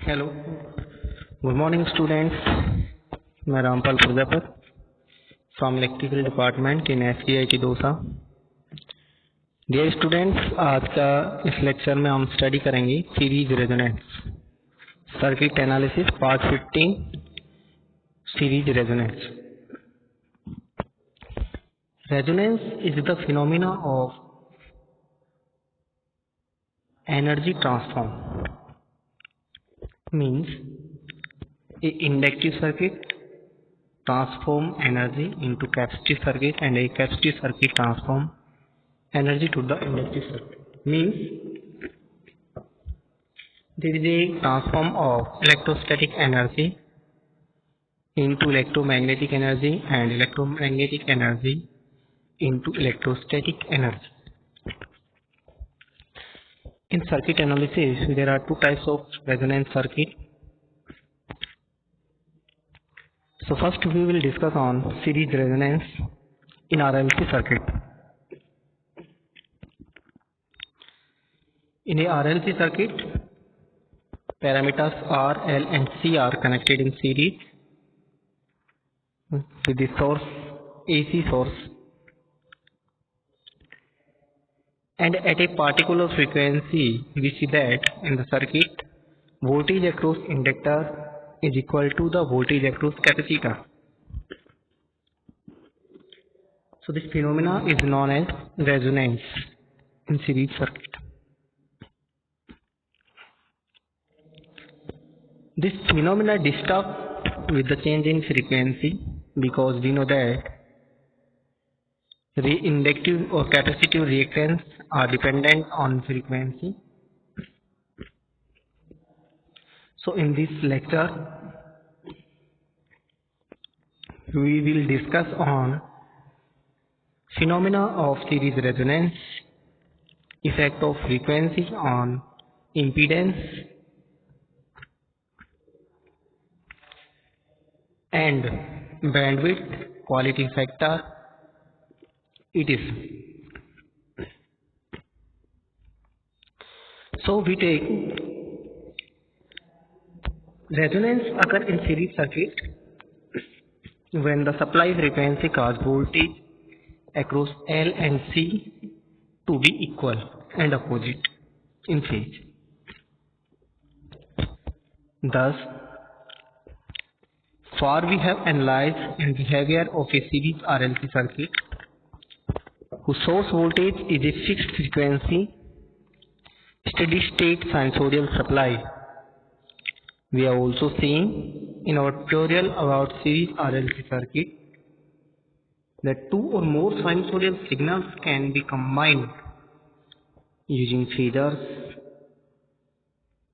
Hello, good morning students. मैं Rampal Prajapat from electrical department in SCIT Dausa. Dear students, आज का इस लेक्चर में हम स्टडी करेंगे series resonance circuit analysis part 15 series resonance. Resonance is the phenomena of energy transform, means a inductive circuit transform energy into capacitive circuit and a capacitive circuit transform energy to the inductive circuit. Means there is a transform of electrostatic energy into electromagnetic energy and electromagnetic energy into electrostatic energy. In circuit analysis, there are two types of resonance circuit. So first we will discuss on series resonance in RLC circuit. In a RLC circuit, parameters R, L and C are connected in series with the source, AC source, and at a particular frequency we see that in the circuit voltage across inductor is equal to the voltage across capacitor. So this phenomena is known as resonance in series circuit. This phenomena disturbs with the change in frequency because we know that inductive or capacitive reactance are dependent on frequency. So in this lecture we will discuss on phenomena of series resonance, effect of frequency on impedance, and bandwidth, quality factor, etc. So we take resonance occur in series circuit when the supply frequency cause voltage across L and C to be equal and opposite in phase. Thus, far we have analyzed the behavior of a series RLC circuit whose source voltage is a fixed frequency steady state sinusoidal supply. We have also seen in our tutorial about series RLC circuit that two or more sinusoidal signals can be combined using phasors,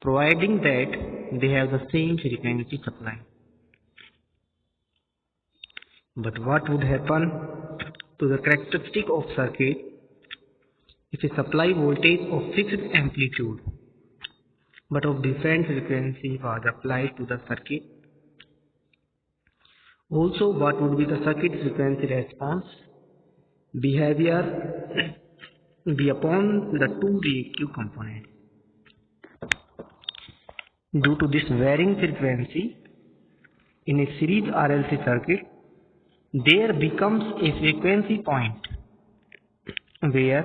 providing that they have the same frequency supply. But what would happen to the characteristic of circuit if a supply voltage of fixed amplitude but of different frequency was applied to the circuit? Also, what would be the circuit frequency response behavior be upon the two reactive components? Due to this varying frequency in a series RLC circuit, there becomes a frequency point where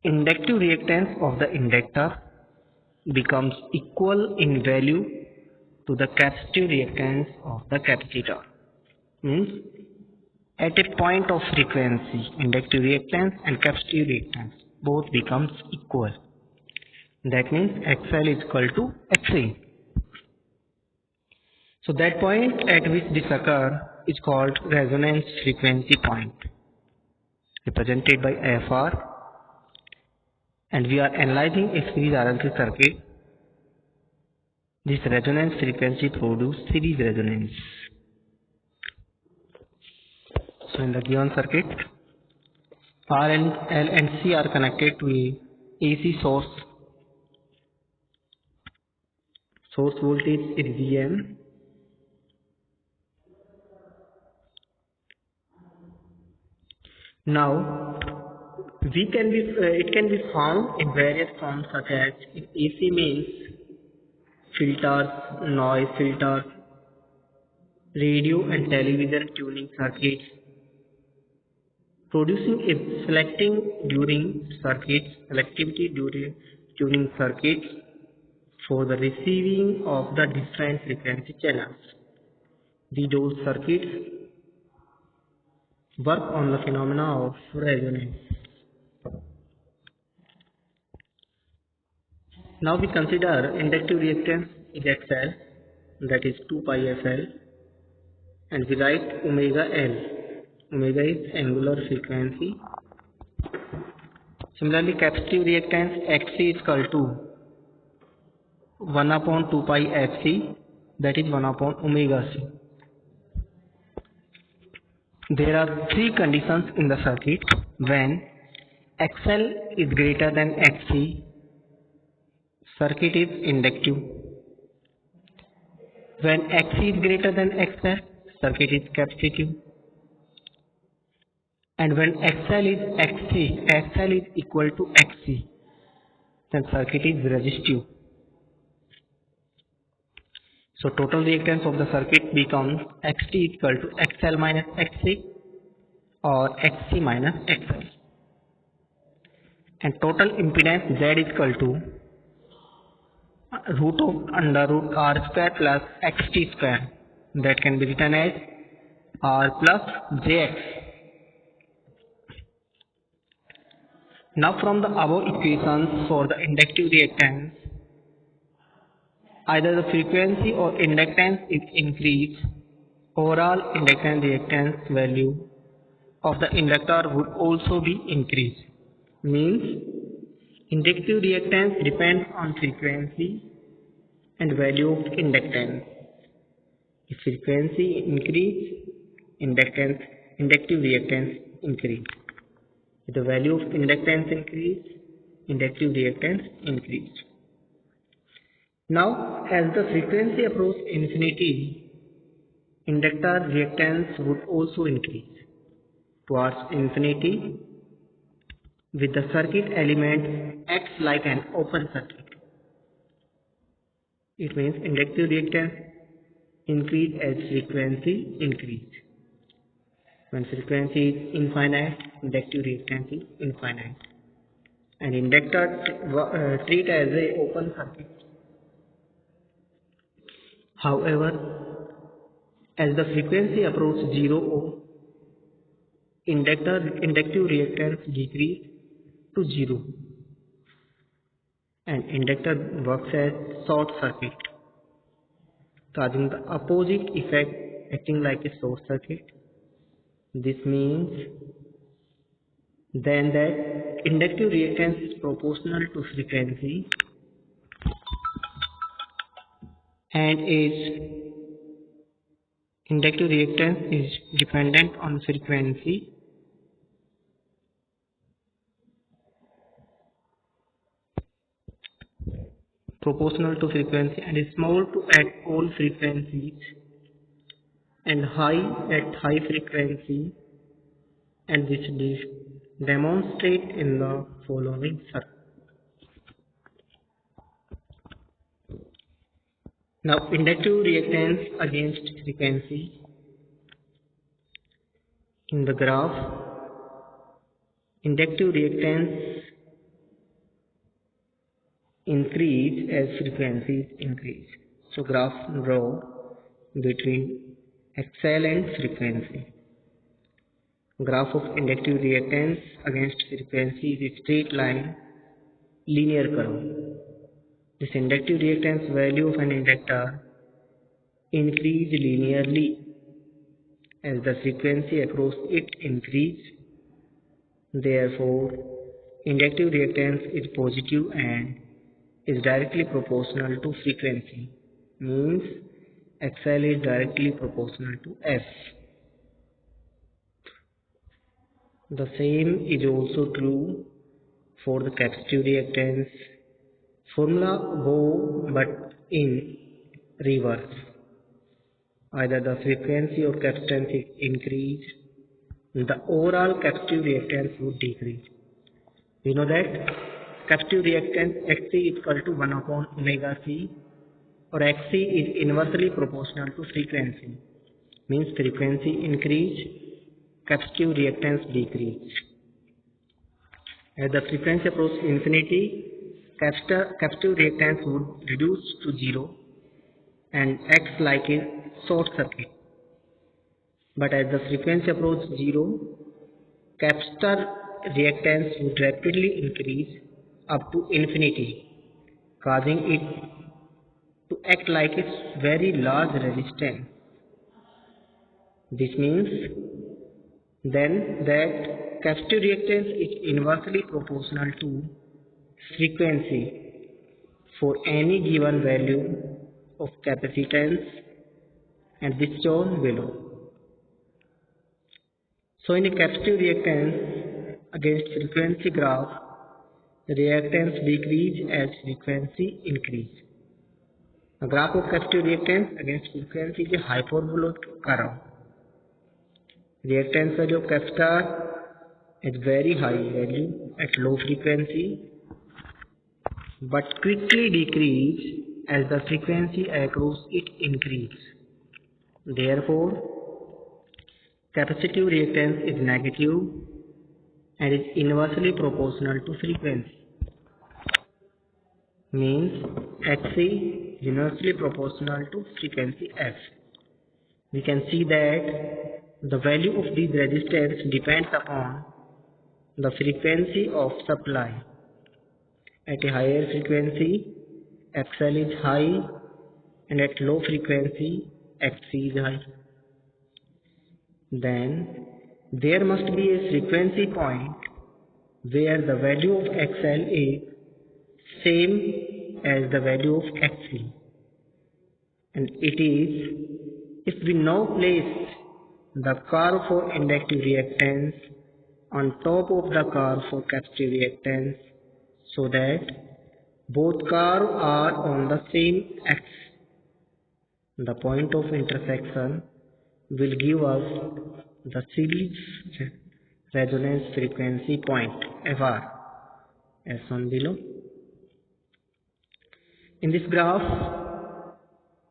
inductive reactance of the inductor becomes equal in value to the capacitive reactance of the capacitor. Means at a point of frequency, inductive reactance and capacitive reactance both becomes equal. That means XL is equal to XC. So that point at which this occurs is called resonance frequency point, represented by FR, and we are analyzing a series RLC circuit. This resonance frequency produces series resonance. So in the given circuit, R and L and C are connected to a AC source. Source voltage is Vm. Now it can be found in various forms, such as if AC means filters, noise filters, radio and television tuning circuits, producing a selectivity during tuning circuits for the receiving of the different frequency channels. These all circuits work on the phenomena of resonance. Now we consider inductive reactance is XL, that is 2 pi FL, and we write omega L. Omega is angular frequency. Similarly, capacitive reactance XC is equal to 1 upon 2 pi FC, that is 1 upon omega C. There are three conditions in the circuit. When XL is greater than XC, circuit is inductive. When XC is greater than XL, circuit is capacitive. And when XL is equal to XC, then circuit is resistive. So total reactance of the circuit becomes XT equal to XL minus XC or XC minus XL. And total impedance Z is equal to root of under root R square plus XT square, that can be written as R plus JX. Now from the above equations for the inductive reactance, either the frequency or inductance is increased, overall inductance reactance value of the inductor would also be increased. Means inductive reactance depends on frequency and value of inductance. If frequency increase, inductive reactance increase. If the value of inductance increase, inductive reactance increase. Now, as the frequency approaches infinity, inductor reactance would also increase towards infinity, with the circuit element acts like an open circuit. It means inductive reactance increase as frequency increase. When frequency is infinite, inductive reactance is infinite. And inductor treat as a open circuit. However, as the frequency approaches 0 ohm, inductive reactance decrease to 0, and inductor works as short circuit, causing the opposite effect, acting like a short circuit. This means then that inductive reactance is proportional to frequency and inductive reactance is dependent on frequency proportional to frequency and is small to at all frequencies and high at high frequency, and this is demonstrated in the following circuit. Now, inductive reactance against frequency. In the graph, inductive reactance increase as frequencies increase. So, graph draw between XL and frequency. Graph of inductive reactance against frequency is a straight line, linear curve. This inductive reactance value of an inductor increase linearly as the frequency across it increase. Therefore, inductive reactance is positive and is directly proportional to frequency. Means XL is directly proportional to F. The same is also true for the capacitive reactance. Formula go but in reverse. Either the frequency or capacitance is increased, the overall capacitive reactance would decrease. We know that capacitive reactance Xc is equal to 1 upon omega C, or Xc is inversely proportional to frequency. Means frequency increase, capacitive reactance decrease. As the frequency approaches infinity, capacitive reactance would reduce to zero and acts like a short circuit. But as the frequency approaches zero, capacitor reactance would rapidly increase up to infinity, causing it to act like a very large resistance. This means then that capacitive reactance is inversely proportional to frequency for any given value of capacitance, and this shown below. So in a capacitive reactance against frequency graph, the reactance decrease as frequency increase. A graph of capacitive reactance against frequency is a hyperbolic curve. Reactance का जो capacitor is very high value at low frequency, but quickly decrease as the frequency across it increase. Therefore, capacitive reactance is negative and is inversely proportional to frequency. Means Xc is inversely proportional to frequency f. We can see that the value of these resistors depends upon the frequency of supply. At a higher frequency, XL is high, and at low frequency, Xc is high. Then there must be a frequency point where the value of XL is same as the value of Xc, and it is if we now place the curve for inductive reactance on top of the curve for capacitive reactance, so that both curves are on the same axis. The point of intersection will give us the series resonance frequency point Fr, as shown below. In this graph,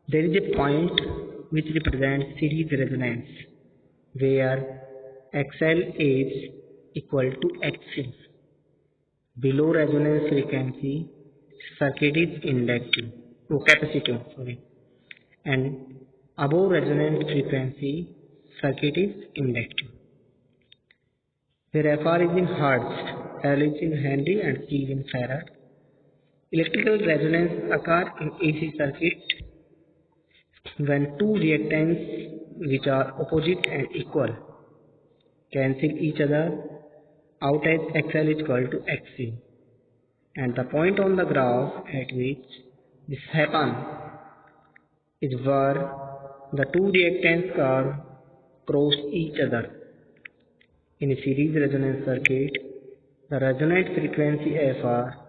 there is a point which represents series resonance, where XL is equal to Xc. Below resonance frequency, circuit is inductive, capacitive, and above resonance frequency, circuit is inductive. Where Fr is in Hertz, L is in Henry, and C is in Farad. Electrical resonance occurs in AC circuit when two reactants which are opposite and equal cancel each other out as XL is equal to Xc, and the point on the graph at which this happens is where the two reactants curve cross each other. In a series resonance circuit, the resonant frequency Fr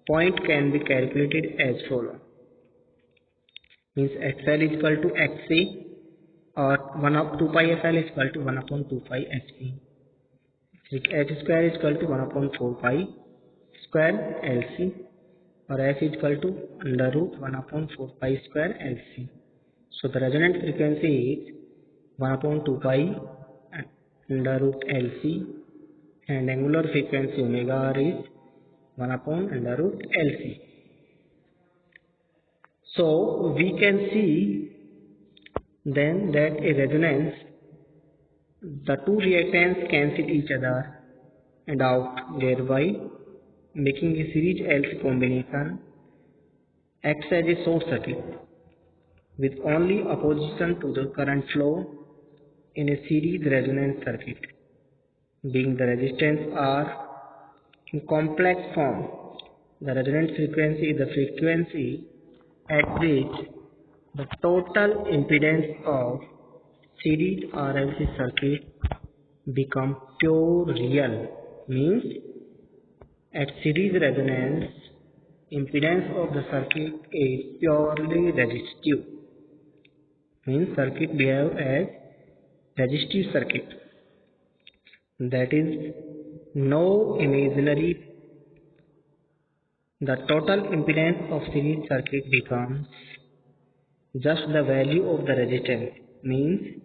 point can be calculated as follows. Means XL is equal to Xc, or 1 of 2 pi FL is equal to 1 upon 2 pi Hc. H square is equal to 1 upon 4 pi square Lc, or F is equal to under root 1 upon 4 pi square Lc. So the resonant frequency is 1 upon 2 pi under root Lc, and angular frequency omega r is 1 upon under root Lc. So we can see then that a resonance, the two reactants cancel each other and out, thereby making a series Lc combination acts as a short circuit with only opposition to the current flow in a series resonance circuit, being the resistance R in complex form. The resonance frequency is the frequency at which the total impedance of series RLC circuit become pure real. Means at series resonance, impedance of the circuit is purely resistive. Means circuit behave as resistive circuit. That is no imaginary. The total impedance of series circuit becomes just the value of the resistance, means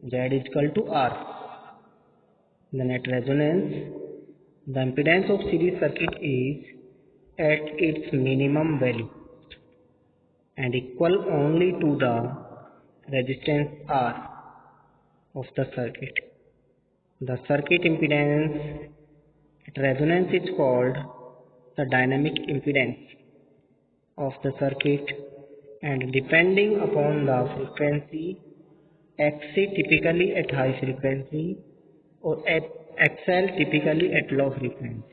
Z is equal to R. Then at resonance, the impedance of series circuit is at its minimum value and equal only to the resistance R of the circuit. The circuit impedance at resonance is called the dynamic impedance of the circuit, and depending upon the frequency, Xc typically at high frequency or at XL typically at low frequency,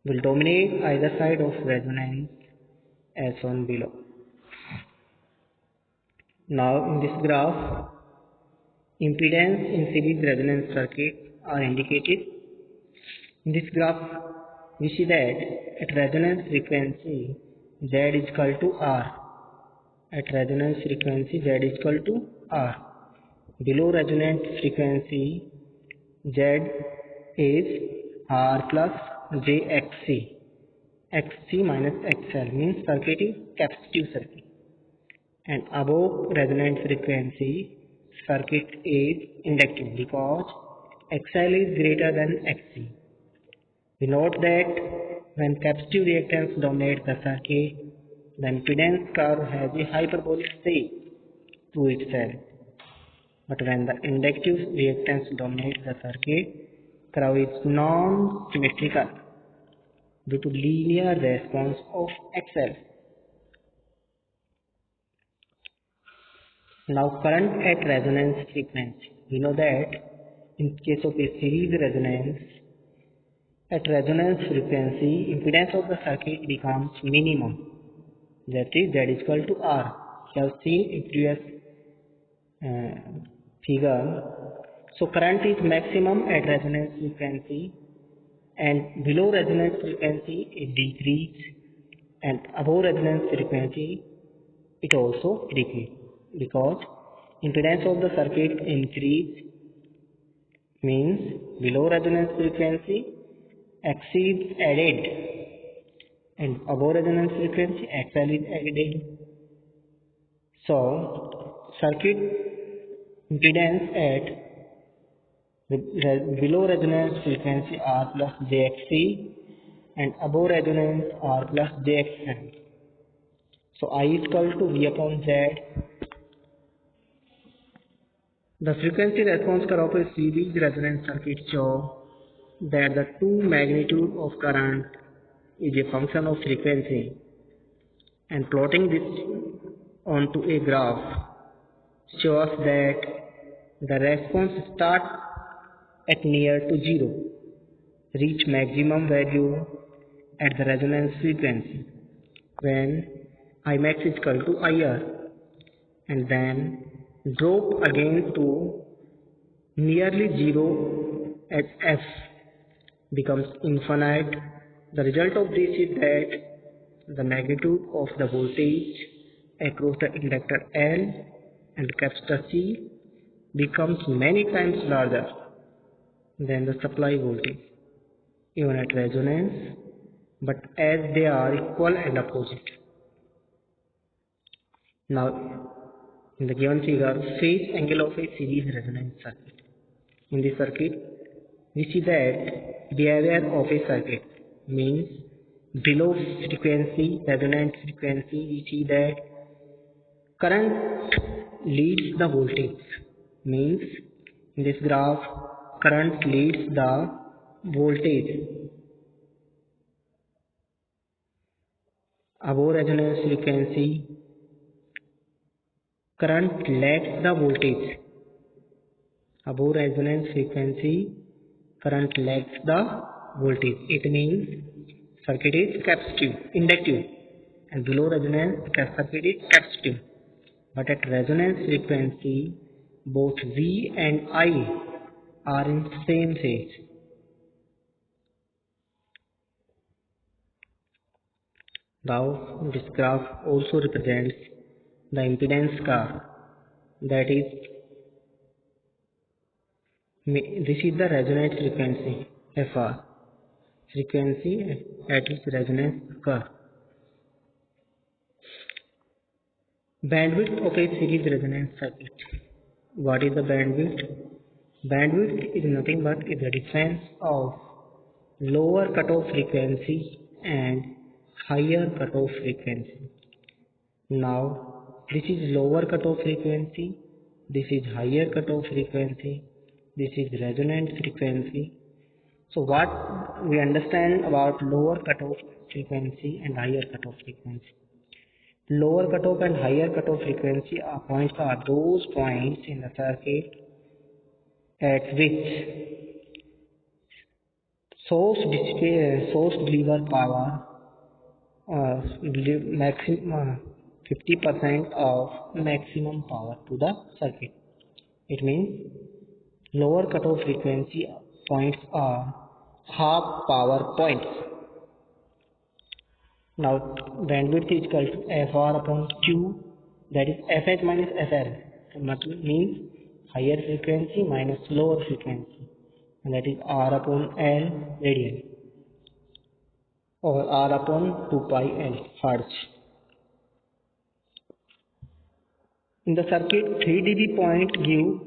will dominate either side of resonance as shown below. Now in this graph, impedance in series resonance circuit are indicated. In this graph, we see that at resonance frequency Z is equal to R. At resonance frequency Z is equal to R. Below resonance frequency Z is R plus JXC. XC minus XL means circuit is capacitive circuit. And above resonance frequency circuit is inductive because XL is greater than XC. We note that when capacitive reactance dominates the circuit, the impedance curve has a hyperbolic shape to itself. But when the inductive reactance dominates the circuit, curve is non-symmetrical due to linear response of XL. Now current at resonance frequency. We know that in case of a series resonance, at resonance frequency, impedance of the circuit becomes minimum. That is, Z is equal to R. We have seen in previous figure. So current is maximum at resonance frequency, and below resonance frequency it decreases, and above resonance frequency it also decreases, because impedance of the circuit increase means below resonance frequency Xc is added and above resonance frequency XL is added. So circuit impedance at below resonance frequency R plus JXC and above resonance R plus JXL. So I is equal to V upon Z. The frequency response curve of a series resonance circuit show that the two magnitude of current is a function of frequency, and plotting this onto a graph shows that the response starts at near to zero, reach maximum value at the resonance frequency when Imax is equal to IR, and then drop again to nearly zero at F becomes infinite. The result of this is that the magnitude of the voltage across the inductor L and capacitor C becomes many times larger than the supply voltage, even at resonance, but as they are equal and opposite. Now, in the given figure, phase angle of a series resonance circuit. In this circuit, we see that behavior of a circuit means below frequency, resonance frequency, we see that current leads the voltage, means in this graph current leads the voltage. Above resonance frequency, current lags the voltage. Above resonance frequency, current lags the voltage. It means circuit is capacitive, inductive, and below resonance circuit is capacitive. But at resonance frequency, both V and I are in same phase. Now this graph also represents the impedance curve, that is, this is the resonance frequency FR, frequency at its resonance curve. Bandwidth of a series resonance circuit. What is the bandwidth? Bandwidth is nothing but the difference of lower cutoff frequency and higher cutoff frequency. Now, this is lower cutoff frequency, this is higher cutoff frequency, this is resonant frequency. So what we understand about lower cutoff frequency and higher cutoff frequency? Lower cutoff and higher cutoff frequency points are those points in the circuit at which source deliver power maximum 50% of maximum power to the circuit. It means lower cutoff frequency points are half power points. Now bandwidth is equal to FR upon Q, that is FH minus FL. So means higher frequency minus lower frequency, and that is R upon L radian, or R upon 2 pi L hertz. In the circuit, 3 dB point give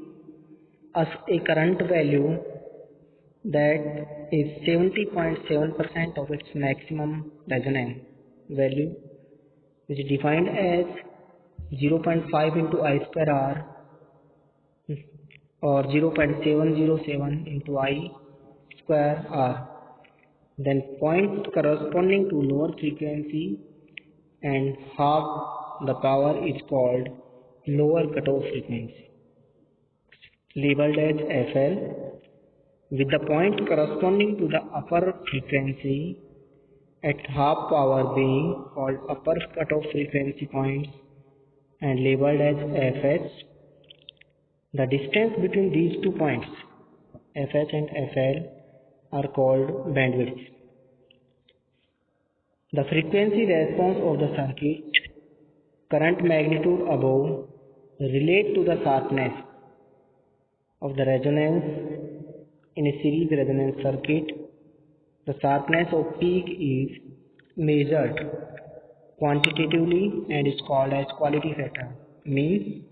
us a current value that is 70.7% of its maximum resonance value, which is defined as 0.5 into I square R or 0.707 into I square R. Then point corresponding to lower frequency and half the power is called lower cutoff frequency, labeled as FL, with the point corresponding to the upper frequency at half power being called upper cutoff frequency points and labeled as FH. The distance between these 2 points, FH and FL, are called bandwidth. The frequency response of the circuit, current magnitude above, relate to the sharpness of the resonance in a series resonance circuit. The sharpness of peak is measured quantitatively and is called as quality factor. Means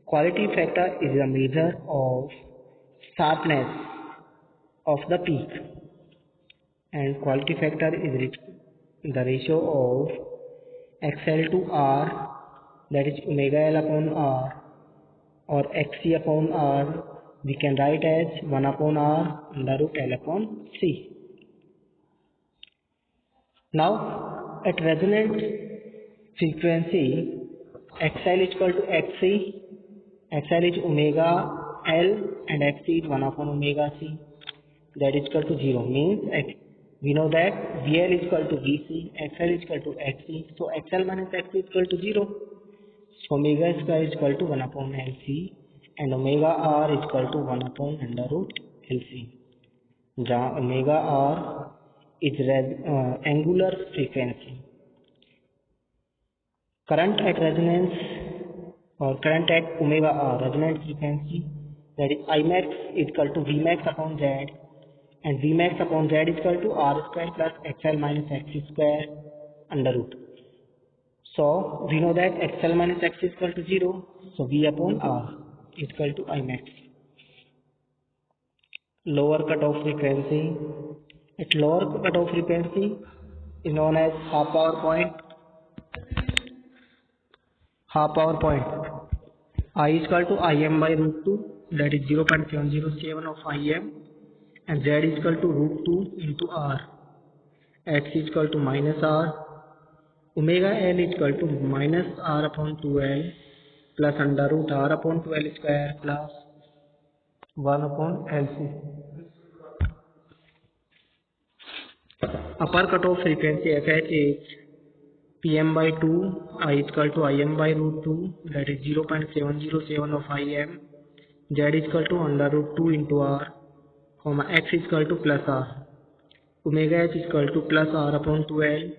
quality factor is a measure of sharpness of the peak, and quality factor is the ratio of XL to R, that is omega L upon R, or XC upon R, we can write as 1 upon R under root L upon C. Now, at resonant frequency, XL is equal to XC, XL is omega L and XC is 1 upon omega C, that is equal to 0. Means we know that VL is equal to VC, XL is equal to XC, so XL minus XC is equal to 0. So omega square is equal to 1 upon LC and omega R is equal to 1 upon under root LC, जहाँ omega R is angular frequency. Current at resonance or current at omega R, resonant frequency, that is Imax is equal to Vmax upon Z, and Vmax upon Z is equal to R square plus XL minus XC square under root. So we know that XL minus XC is equal to 0, so V upon R is equal to Imax. Lower cutoff frequency. At lower cutoff frequency is known as half power point. Half power point. I is equal to Im by root 2, that is 0.707 of Im, and Z is equal to root 2 into R. X is equal to minus R. Omega L is equal to minus R upon 2L plus under root R upon 2L square plus 1 upon LC. Upper cutoff frequency FH is Pm by 2, I is equal to Im by root 2, that is 0.707 of Im, Z is equal to under root 2 into R, comma X is equal to plus R. Omega H is equal to plus R upon 2L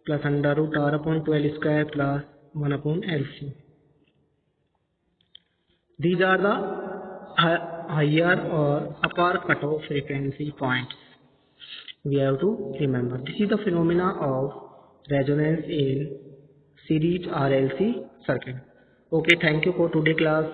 plus under root R upon 2L square plus 1 upon LC. These are the higher or upper cutoff frequency points we have to remember. This is the phenomena of resonance in series RLC circuit. Okay, thank you for today class.